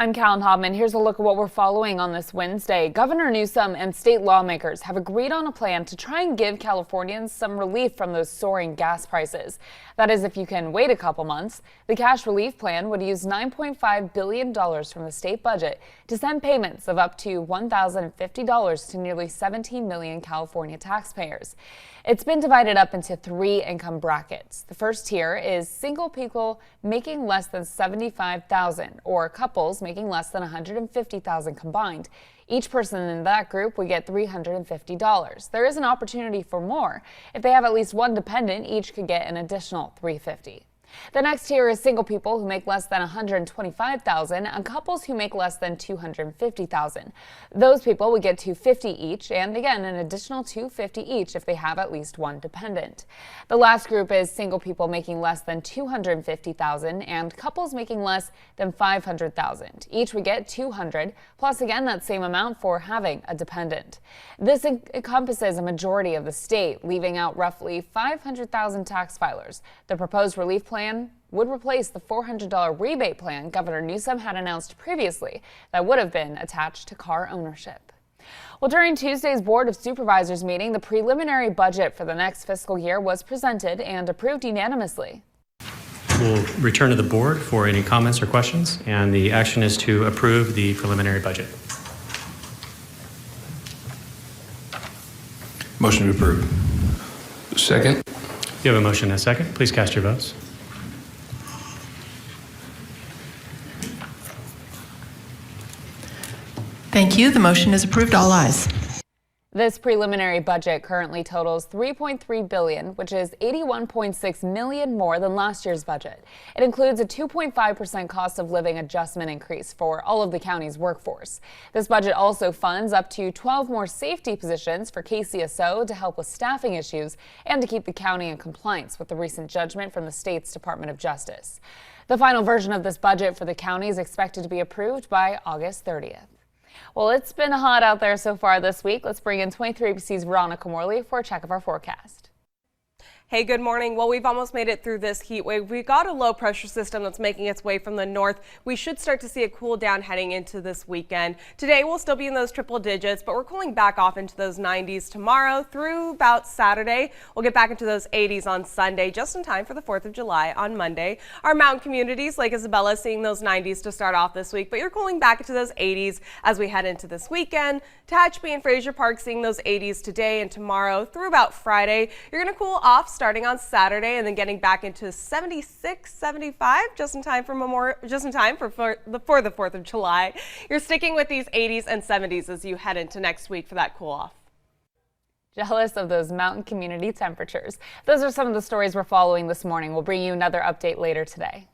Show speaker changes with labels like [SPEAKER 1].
[SPEAKER 1] I'm Callan Hobman. Here's a look at what we're following on this Wednesday. Governor Newsom and state lawmakers have agreed on a plan to try and give Californians some relief from those soaring gas prices. That is, if you can wait a couple months. The cash relief plan would use $9.5 billion from the state budget to send payments of up to $1,050 to nearly 17 million California taxpayers. It's been divided up into 3 income brackets. The first tier is single people making less than $75,000 or couples making less than $150,000 combined. Each person in that group would get $350. There is an opportunity for more. If they have at least one dependent, each could get an additional $350. The next tier is single people who make less than $125,000 and couples who make less than $250,000. Those people would get $250 each, and again an additional $250 each if they have at least one dependent. The last group is single people making less than $250,000 and couples making less than $500,000. Each would get $200 plus again that same amount for having a dependent. This encompasses a majority of the state, leaving out roughly 500,000 tax filers. The proposed relief plan would replace the $400 rebate plan Governor Newsom had announced previously that would have been attached to car ownership. Well, during Tuesday's Board of Supervisors meeting, the preliminary budget for the next fiscal year was presented and approved unanimously.
[SPEAKER 2] We'll return to the board for any comments or questions, and the action is to approve the preliminary budget.
[SPEAKER 3] Motion to approve. Second.
[SPEAKER 2] You have a motion and a second. Please cast your votes.
[SPEAKER 4] Thank you. The motion is approved. All ayes.
[SPEAKER 1] This preliminary budget currently totals $3.3 billion, which is $81.6 million more than last year's budget. It includes a 2.5% cost of living adjustment increase for all of the county's workforce. This budget also funds up to 12 more safety positions for KCSO to help with staffing issues and to keep the county in compliance with the recent judgment from the state's Department of Justice. The final version of this budget for the county is expected to be approved by August 30th. Well, it's been hot out there so far this week. Let's bring in 23 ABC's Veronica Morley for a check of our forecast.
[SPEAKER 5] Hey, good morning. Well, we've almost made it through this heat wave. We got a low pressure system that's making its way from the north. We should start to see a cool down heading into this weekend. Today we'll still be in those triple digits, but we're cooling back off into those 90s tomorrow through about Saturday. We'll get back into those 80s on Sunday, just in time for the 4th of July on Monday. Our mountain communities, like Isabella, seeing those 90s to start off this week, but you're cooling back into those 80s as we head into this weekend. Tehachapi and Fraser Park seeing those 80s today and tomorrow through about Friday. You're going to cool off starting on Saturday and then getting back into 76, 75 just in time for the 4th of July. You're sticking with these 80s and 70s as you head into next week for that cool off.
[SPEAKER 1] Jealous of those mountain community temperatures. Those are some of the stories we're following this morning. We'll bring you another update later today.